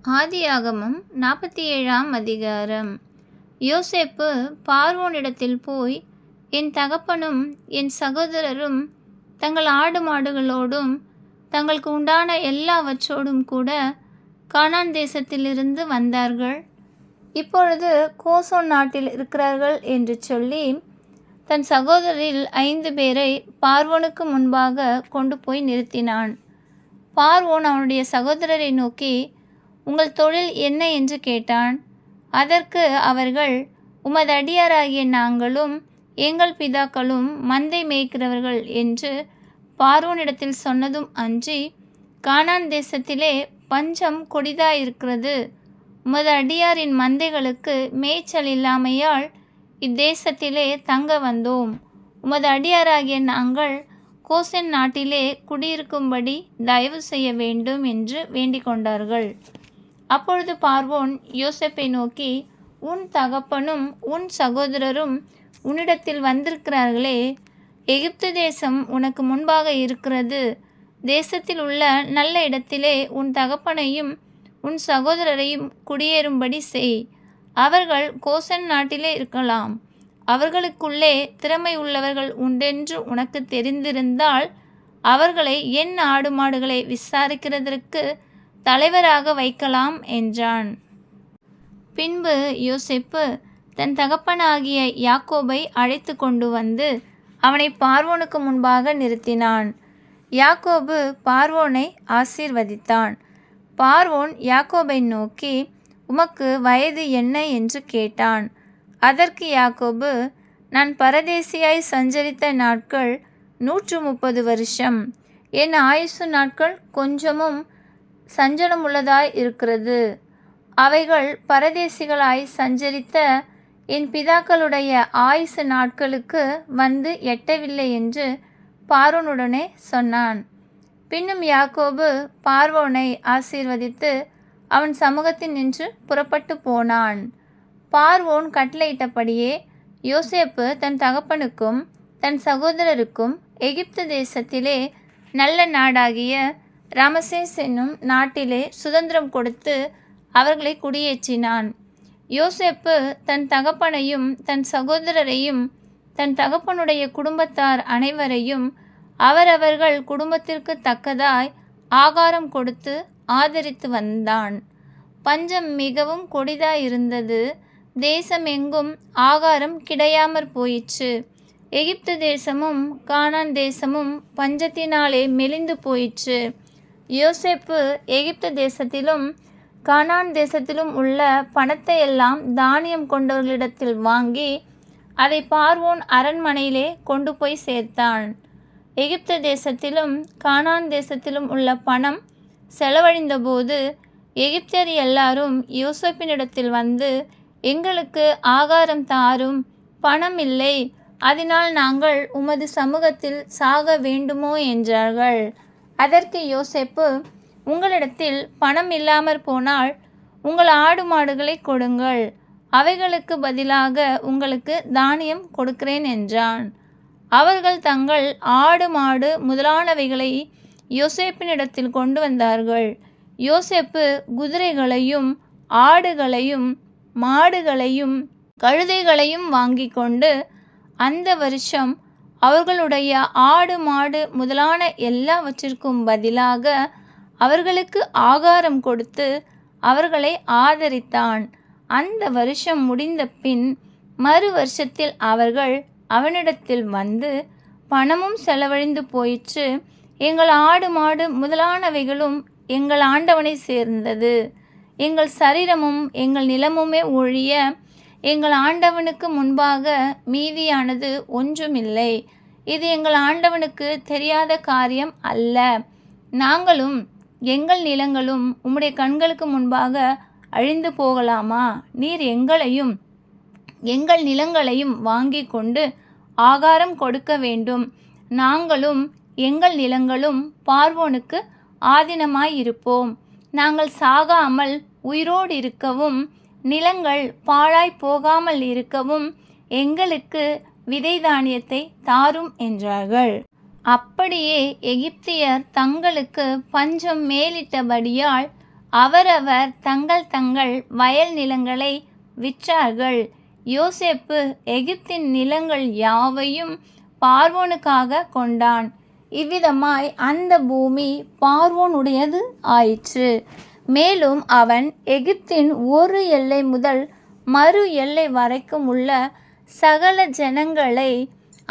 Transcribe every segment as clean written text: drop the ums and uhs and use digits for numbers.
ஆதியாகமம் 47ஆம் அதிகாரம். யோசேப்பு பார்வோனிடத்தில் போய், என் தகப்பனும் என் சகோதரரும் தங்கள் ஆடு மாடுகளோடும் தங்களுக்கு உண்டான எல்லாவற்றோடும் கூட கானான் தேசத்திலிருந்து வந்தார்கள். இப்பொழுது கோசோன் நாட்டில் இருக்கிறார்கள் என்று சொல்லி தன் சகோதரில் 5 பேரை பார்வோனுக்கு முன்பாக கொண்டு போய் நிறுத்தினான். பார்வோன் அவனுடைய சகோதரரை நோக்கி, உங்கள் தொழில் என்ன என்று கேட்டான். அதற்கு அவர்கள், உமது அடியாராகிய நாங்களும் எங்கள் பிதாக்களும் மந்தை மேய்க்கிறவர்கள் என்று பார்வோனிடத்தில் சொன்னதும் அன்றி, கானான் தேசத்திலே பஞ்சம் கொடிதாயிருக்கிறது. உமது அடியாரின் மந்தைகளுக்கு மேய்ச்சல் இல்லாமையால் இத்தேசத்திலே தங்க வந்தோம். உமது அடியாராகிய நாங்கள் கோசேன் நாட்டிலே குடியிருக்கும்படி தயவு செய்ய வேண்டும் என்று வேண்டிக் கொண்டார்கள். அப்பொழுது பார்வோன் யோசேப்பை நோக்கி, உன் தகப்பனும் உன் சகோதரரும் உன்னிடத்தில் வந்திருக்கிறார்களே, எகிப்து தேசம் உனக்கு முன்பாக இருக்கிறது. தேசத்தில் உள்ள நல்ல இடத்திலே உன் தகப்பனையும் உன் சகோதரரையும் குடியேறும்படி செய். அவர்கள் கோசேன் நாட்டிலே இருக்கலாம். அவர்களுக்குள்ளே திறமை உள்ளவர்கள் உண்டென்று உனக்கு தெரிந்திருந்தால் அவர்களை என் ஆடு மாடுகளை விசாரிக்கிறதற்கு தலைவராக வைக்கலாம் என்றான். பின்பு யோசேப்பு தன் தகப்பனாகிய யாக்கோபை அழைத்து கொண்டு வந்து அவனை பார்வோனுக்கு முன்பாக நிறுத்தினான். யாக்கோபு பார்வோனை ஆசீர்வதித்தான். பார்வோன் யாக்கோபை நோக்கி, உமக்கு வயது என்ன என்று கேட்டான். அதற்கு யாக்கோபு, நான் பரதேசியாய் சஞ்சரித்த நாட்கள் 130 வருஷம். என் ஆயுசு நாட்கள் கொஞ்சமும் சஞ்சலமுள்ளதாய் இருக்கிறது. அவைகள் பரதேசிகளாய் சஞ்சரித்த என் பிதாக்களுடைய ஆயுசு நாட்களுக்கு வந்து எட்டவில்லை என்று பார்வோனுடனே சொன்னான். பின்னும் யாக்கோபு பார்வோனை ஆசீர்வதித்து அவன் சமூகத்தில் நின்று புறப்பட்டு போனான். பார்வோன் கட்டளையிட்டபடியே யோசேப்பு தன் தகப்பனுக்கும் தன் சகோதரருக்கும் எகிப்து தேசத்திலே நல்ல நாடாகிய ராமசேஸ் என்னும் நாட்டிலே சுதந்திரம் கொடுத்து அவர்களை குடியேற்றினான். யோசேப்பு தன் தகப்பனையும் தன் சகோதரரையும் தன் தகப்பனுடைய குடும்பத்தார் அனைவரையும் அவரவர்கள் குடும்பத்திற்கு தக்கதாய் ஆகாரம் கொடுத்து ஆதரித்து வந்தான். பஞ்சம் மிகவும் கொடிதாயிருந்தது. தேசம் எங்கும் ஆகாரம் கிடையாமற் போயிற்று. எகிப்து தேசமும் கானான் தேசமும் பஞ்சத்தினாலே மெலிந்து போயிற்று. யோசேப்பு எகிப்து தேசத்திலும் கானான் தேசத்திலும் உள்ள பணத்தை எல்லாம் தானியம் கொண்டவர்களிடத்தில் வாங்கி அதை பார்வோன் அரண்மனையிலே கொண்டு போய் சேர்த்தான். எகிப்து தேசத்திலும் கானான் தேசத்திலும் உள்ள பணம் செலவழிந்தபோது எகிப்தியர் எல்லாரும் யோசேப்பினிடத்தில் வந்து, எங்களுக்கு ஆகாரம் தாரும், பணம் இல்லை, அதனால் நாங்கள் உமது சமூகத்தில் சாக வேண்டுமோ என்றார்கள். அதற்கு யோசேப்பு, உங்களிடத்தில் பணம் இல்லாமற் போனால் உங்கள் ஆடு மாடுகளை கொடுங்கள், அவைகளுக்கு பதிலாக உங்களுக்கு தானியம் கொடுக்கிறேன் என்றான். அவர்கள் தங்கள் ஆடு மாடு முதலானவைகளை யோசேப்பினிடத்தில் கொண்டு வந்தார்கள். யோசேப்பு குதிரைகளையும் ஆடுகளையும் மாடுகளையும் கழுதைகளையும் வாங்கி கொண்டு அந்த வருஷம் அவர்களுடைய ஆடு மாடு முதலான எல்லாவற்றிற்கும் பதிலாக அவர்களுக்கு ஆகாரம் கொடுத்து அவர்களை ஆதரித்தான். அந்த வருஷம் முடிந்த பின் மறு வருஷத்தில் அவர்கள் அவனிடத்தில் வந்து, பணமும் செலவழிந்து போயிற்று, எங்கள் ஆடு மாடு முதலானவைகளும் எங்கள் ஆண்டவனை சேர்ந்தது. எங்கள் சரீரமும் எங்கள் நிலமுமே ஒழிய எங்கள் ஆண்டவனுக்கு முன்பாக மீதியானது ஒன்றுமில்லை. இது எங்கள் ஆண்டவனுக்கு தெரியாத காரியம் அல்ல. நாங்களும் எங்கள் நிலங்களும் உம்முடைய கண்களுக்கு முன்பாக அழிந்து போகலாமா? நீர் எங்களையும் எங்கள் நிலங்களையும் வாங்கி கொண்டு ஆகாரம் கொடுக்க வேண்டும். நாங்களும் எங்கள் நிலங்களும் பார்வோனுக்கு ஆதீனமாயிருப்போம். நாங்கள் சாகாமல் உயிரோடு இருக்கவும் நிலங்கள் பாழாய் போகாமல் இருக்கவும் எங்களுக்கு விதை தானியத்தை தாரும் என்றார்கள். அப்படியே எகிப்தியர் தங்களுக்கு பஞ்சம் மேலிட்டபடியால் அவரவர் தங்கள் தங்கள் வயல் நிலங்களை விற்றார்கள். யோசேப்பு எகிப்தின் நிலங்கள் யாவையும் பார்வோனுக்காக கொண்டான். இவ்விதமாய் அந்த பூமி பார்வோனுடையது ஆயிற்று. மேலும் அவன் எகிப்தின் ஒரு எல்லை முதல் மறு எல்லை வரைக்கும் உள்ள சகல ஜனங்களை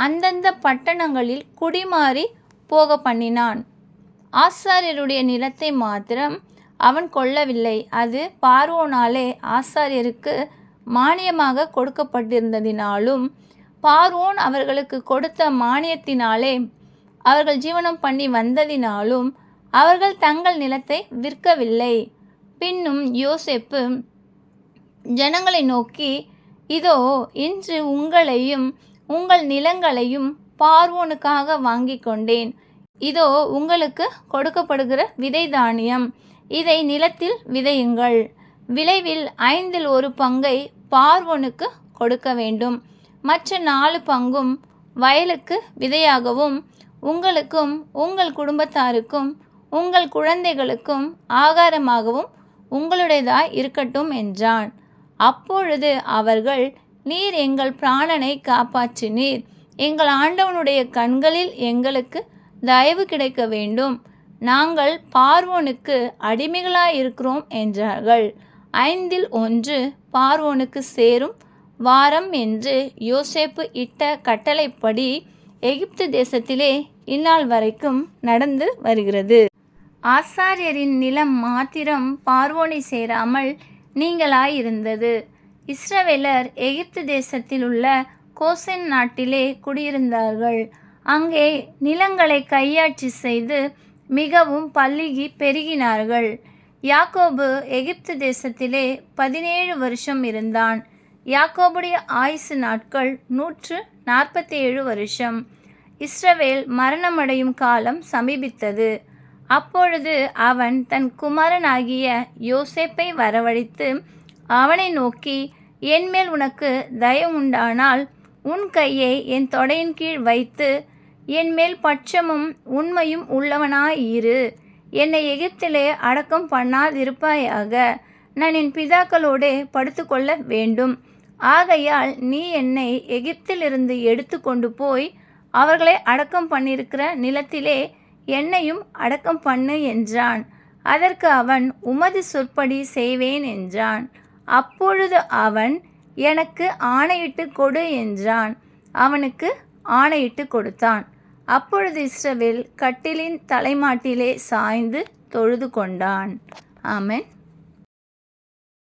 அந்தந்த பட்டணங்களில் குடிமாறி போக பண்ணினான். ஆசாரியருடைய நிலத்தை மாத்திரம் அவன் கொள்ளவில்லை. அது பார்வோனாலே ஆசாரியருக்கு மானியமாக கொடுக்கப்பட்டிருந்ததினாலும் பார்வோன் அவர்களுக்கு கொடுத்த மானியத்தினாலே அவர்கள் ஜீவனம் பண்ணி வந்ததினாலும் அவர்கள் தங்கள் நிலத்தை விற்கவில்லை. பின்னும் யோசேப்பு ஜனங்களை நோக்கி, இதோ இன்று உங்களையும் உங்கள் நிலங்களையும் பார்வோனுக்காக வாங்கி கொண்டேன். இதோ உங்களுக்கு கொடுக்கப்படுகிற விதை தானியம், இதை நிலத்தில் விதையுங்கள். விளைவில் 5இல் 1 பங்கை பார்வோனுக்கு கொடுக்க வேண்டும். மற்ற 4 பங்கும் வயலுக்கு விதையாகவும் உங்களுக்கும் உங்கள் குடும்பத்தாருக்கும் உங்கள் குழந்தைகளுக்கும் ஆகாரமாகவும் உங்களுடையதாய் இருக்கட்டும் என்றான். அப்பொழுது அவர்கள், நீர் எங்கள் பிராணனை காப்பாற்றினீர். எங்கள் ஆண்டவனுடைய கண்களில் எங்களுக்கு தயவு கிடைக்க வேண்டும். நாங்கள் பார்வோனுக்கு அடிமைகளாயிருக்கிறோம் என்றார்கள். 5இல் 1 பார்வோனுக்கு சேரும் வாரம் என்று யோசேப்பு இட்ட கட்டளைப்படி எகிப்து தேசத்திலே இந்நாள் வரைக்கும் நடந்து வருகிறது. ஆசாரியரின் நிலம் மாத்திரம் பார்வோனை சேராமல் நீங்களாயிருந்தது. இஸ்ரவேலர் எகிப்து தேசத்தில் உள்ள கோசென் நாட்டிலே குடியிருந்தார்கள். அங்கே நிலங்களை கையாட்சி செய்து மிகவும் பல்லுகி பெருகினார்கள். யாக்கோபு எகிப்து தேசத்திலே 17 வருஷம் இருந்தான். யாக்கோபுடைய ஆயுசு நாட்கள் 147 வருஷம். இஸ்ரவேல் மரணமடையும் காலம் சமீபித்தது. அப்பொழுது அவன் தன் குமாரனாகிய யோசேப்பை வரவழைத்து அவனை நோக்கி, என்மேல் உனக்கு தயவுண்டானால் உன் கையை என் தொடையின் கீழ் வைத்து என்மேல் பட்சமும் உண்மையும் உள்ளவனாயிரு. என்னை எகிப்திலே அடக்கம் பண்ணாதிருப்பாயாக. நான் என் பிதாக்களோடே படுத்துக்கொள்ள வேண்டும். ஆகையால் நீ என்னை எகிப்திலிருந்து எடுத்து கொண்டு போய் அவர்களை அடக்கம் பண்ணியிருக்கிற நிலத்திலே என்னையும் அடக்கம் பண்ணு என்றான். அதற்கு அவன், உமது சொற்படி செய்வேன் என்றான். அப்பொழுது அவன், எனக்கு ஆணையிட்டு கொடு என்றான். அவனுக்கு ஆணையிட்டு கொடுத்தான். அப்பொழுது இஸ்ரவேல் கட்டிலின் தலைமாட்டிலே சாய்ந்து தொழுது கொண்டான். ஆமென்.